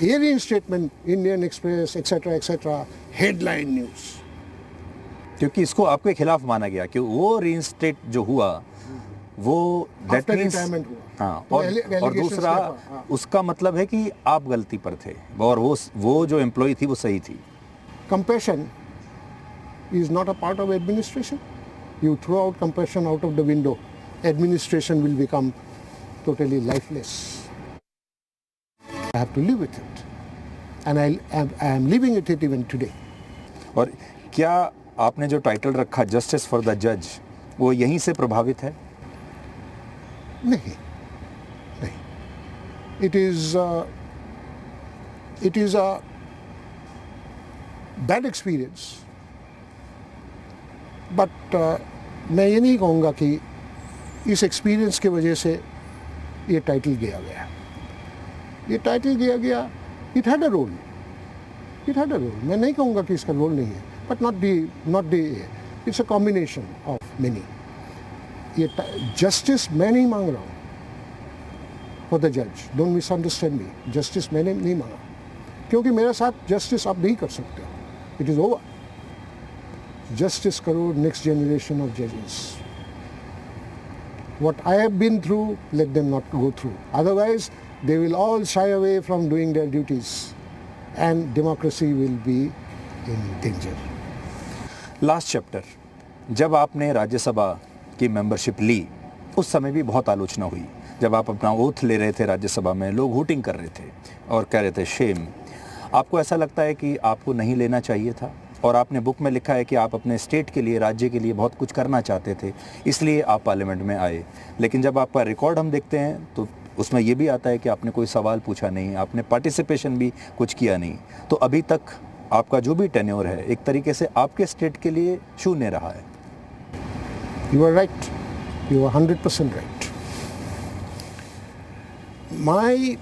ये reinstatement Indian Express etcetera headline news. क्योंकि इसको आपके खिलाफ माना गया कि वो रीइंस्टेट जो हुआ वो दैट मींस, हाँ, और दूसरा उसका मतलब है कि आप गलती पर थे और वो जो एम्प्लॉय थी वो सही थी। Compassion is not a part of administration. You throw out compassion out of the window, administration will become totally lifeless. I have to live with it and I am living it even today. और क्या आपने जो टाइटल रखा जस्टिस फॉर द जज, वो यहीं से प्रभावित है? नहीं, it is a bad experience, but मैं ये नहीं कहूँगा कि इस एक्सपीरियंस की वजह से ये टाइटल दिया गया। It had a role. मैं नहीं कहूँगा कि इसका रोल नहीं है, but not the it's a combination of many. ये justice मैं नहीं मांग रहा हूँ for the judge, don't misunderstand me. Justice मैंने नहीं मांगा, क्योंकि मेरे साथ justice आप नहीं कर सकते हो। It is over. Justice करो next generation of judges. What I have been through, let them not go through. Otherwise, they will all shy away from doing their duties, and democracy will be in danger. Last chapter, जब आपने राज्यसभा की मेंबरशिप ली उस समय भी बहुत आलोचना हुई। जब आप अपना ओथ ले रहे थे राज्यसभा में, लोग हूटिंग कर रहे थे और कह रहे थे शेम। आपको ऐसा लगता है कि आपको नहीं लेना चाहिए था? और आपने बुक में लिखा है कि आप अपने स्टेट के लिए, राज्य के लिए बहुत कुछ करना चाहते थे, इसलिए आप पार्लियामेंट में आए। लेकिन जब आपका रिकॉर्ड हम देखते हैं तो उसमें ये भी आता है कि आपने कोई सवाल पूछा नहीं, आपने पार्टिसिपेशन भी कुछ किया नहीं। तो अभी तक आपका जो भी टेन्योर है एक तरीके से आपके स्टेट के लिए शून्य रहा है। You are right. You are 100% right. My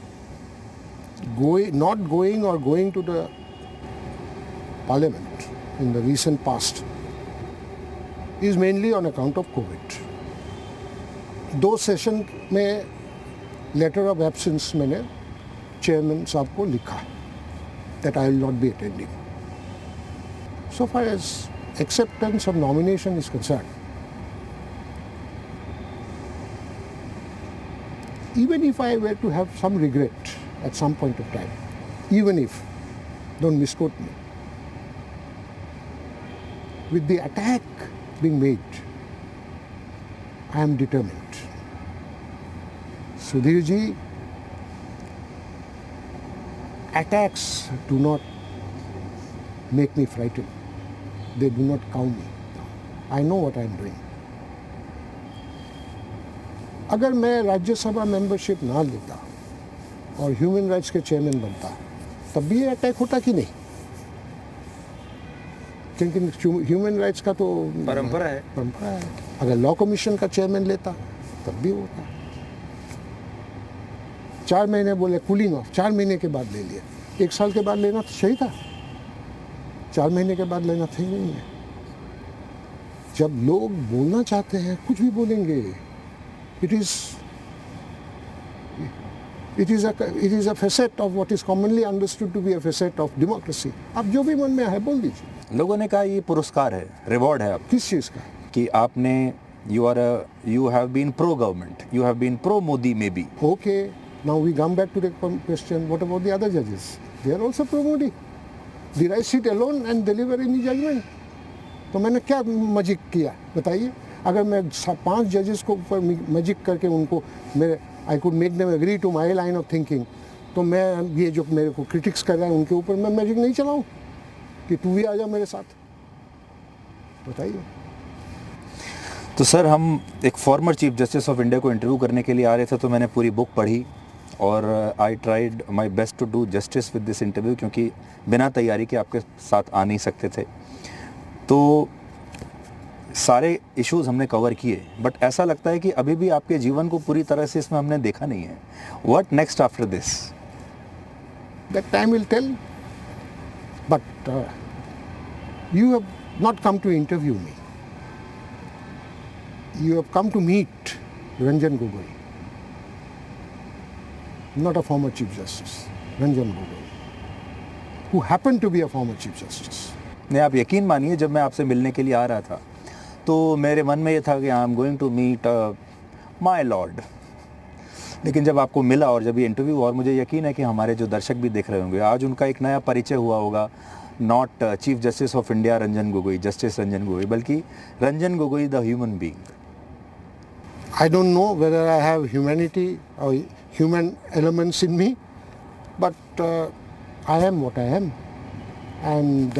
not going or going to the parliament in the recent past is mainly on account of COVID. 2 session में लेटर ऑफ एब्सेंस मैंने चेयरमैन साहब को लिखा that I will not be attending. so far as acceptance of nomination is concerned, even if I were to have some regret at some point of time, even if, don't misquote me, with the attack being made, I am determined. Sudhir ji, attacks do not make me frightened. They do not cow me. I know what I am doing. अगर मैं राज्यसभा मेंबरशिप ना लेता और ह्यूमन राइट्स के चेयरमैन बनता, तब भी ये अटैक होता कि नहीं? क्योंकि ह्यूमन राइट्स का तो परंपरा है। अगर लॉ कमीशन का चेयरमैन लेता तब भी होता। 4 महीने बोले कूलिंग ऑफ, 4 महीने के बाद ले लिया। 1 साल के बाद लेना तो सही था, 4 महीने के बाद लेना सही नहीं है। जब लोग बोलना चाहते हैं कुछ भी बोलेंगे। It is a facet of what is commonly understood to be a facet of democracy. आप जो भी मन में है बोल दीजिए। लोगों ने कहा ये पुरस्कार है, रिवॉर्ड है। आप किस चीज़ का? कि आपने you have been pro government, you have been pro Modi maybe. Okay, now we come back to the question, what about the other judges? They are also pro Modi. Did I sit alone and deliver any judgment? तो मैंने क्या मैजिक किया बताइए? अगर मैं 5 जजेस को ऊपर मैजिक करके उनको मेरे I could make them agree to my line of thinking, तो मैं ये जो मेरे को क्रिटिक्स कर रहे हैं उनके ऊपर मैं मैजिक नहीं चलाऊं कि तू भी आ जा मेरे साथ? बताइए। तो सर, हम एक former chief justice of India को इंटरव्यू करने के लिए आ रहे थे, तो मैंने पूरी बुक पढ़ी और I tried my best to do justice with this interview, क्योंकि बिना तैयारी के आपके साथ आ नहीं सकते थे। तो सारे इश्यूज हमने कवर किए, बट ऐसा लगता है कि अभी भी आपके जीवन को पूरी तरह से इसमें हमने देखा नहीं है। What next after this? That time will tell. But you have not come to interview me. You have come to meet Ranjan Gogoi, not a former Chief Justice, Ranjan Gogoi, who happened to be a former Chief Justice. नहीं, आप यकीन मानिए, जब मैं आपसे मिलने के लिए आ रहा था तो मेरे मन में ये था कि I am going to meet my lord, लेकिन जब आपको मिला और जब ये इंटरव्यू हुआ, और मुझे यकीन है कि हमारे जो दर्शक भी देख रहे होंगे, आज उनका एक नया परिचय हुआ होगा, not chief justice of India Ranjan Gogoi, justice Ranjan Gogoi, बल्कि Ranjan Gogoi the human being. I don't know whether I have humanity or human elements in me, but I am what I am. And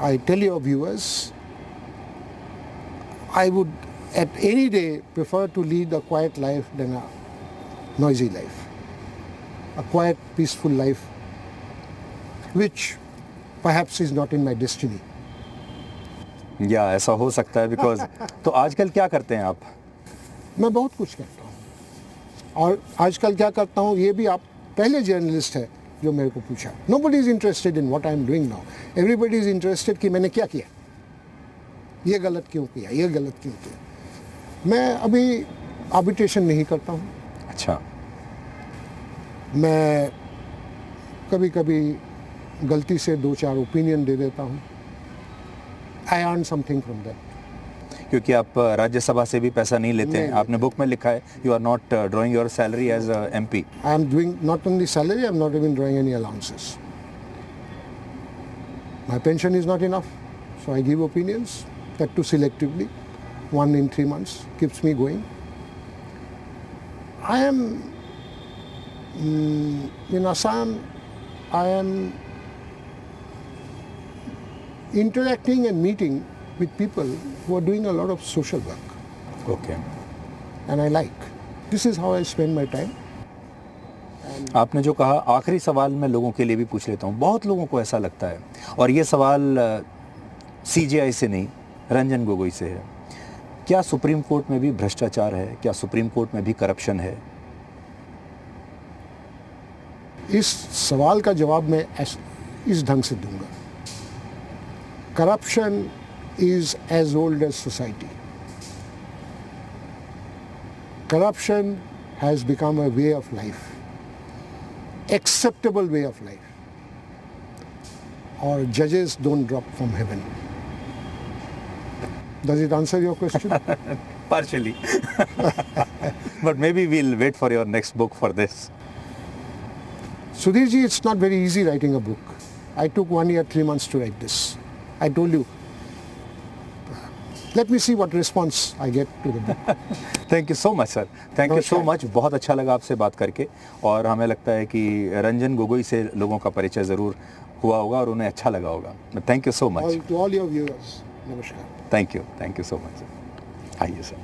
I tell your viewers, I would at any day prefer to lead a quiet life than a noisy life. A quiet, peaceful life, which perhaps is not in my destiny. या ऐसा हो सकता है, बिकॉज तो आजकल क्या करते हैं आप? मैं बहुत कुछ करता हूँ, और आजकल क्या करता हूँ ये भी आप पहले जर्नलिस्ट है जो मेरे को पूछा। Nobody is interested in what I am doing now. Everybody is interested कि मैंने क्या किया, ये गलत क्यों किया, ये गलत क्यों किया। मैं अभी आर्बिट्रेशन नहीं करता हूँ। अच्छा। मैं कभी कभी गलती से 2-4 ओपिनियन दे देता हूँ। I earn something from that. क्योंकि आप राज्यसभा से भी पैसा नहीं लेते हैं, आपने बुक में लिखा है, you are not drawing your salary as MP. I am doing not only salary, I am not even drawing any allowances. My pension is not enough, so I give opinions, that too selectively, 1 in 3 months, keeps me going. I am in Assam, I am interacting and meeting with people who are doing a lot of social work. Okay. And I like. This is how I spend my time. आपने जो कहा, आखिरी सवाल मैं लोगों के लिए भी पूछ लेता हूँ। बहुत लोगों को ऐसा लगता है, और ये सवाल CJI से नहीं, रंजन गोगोई से है, क्या सुप्रीम कोर्ट में भी भ्रष्टाचार है? क्या सुप्रीम कोर्ट में भी करप्शन है? इस सवाल का जवाब मैं इस ढंग से दूंगा। Corruption is as old as society. Corruption has become a way of life, acceptable way of life. or judges don't drop from heaven. Does it answer your question? Partially. But maybe we'll wait for your next book for this. Sudhir ji, it's not very easy writing a book. I took 1 year, 3 months to write this. I told you. Let me see what response I get to the book. Thank you so much sir, thank you so much. बहुत अच्छा लगा आपसे बात करके और हमें लगता है कि रंजन गोगोई से लोगों का परिचय ज़रूर हुआ होगा और उन्हें अच्छा लगा होगा. Thank you so much. To all your viewers, namaskar. Thank you so much. आइए सर.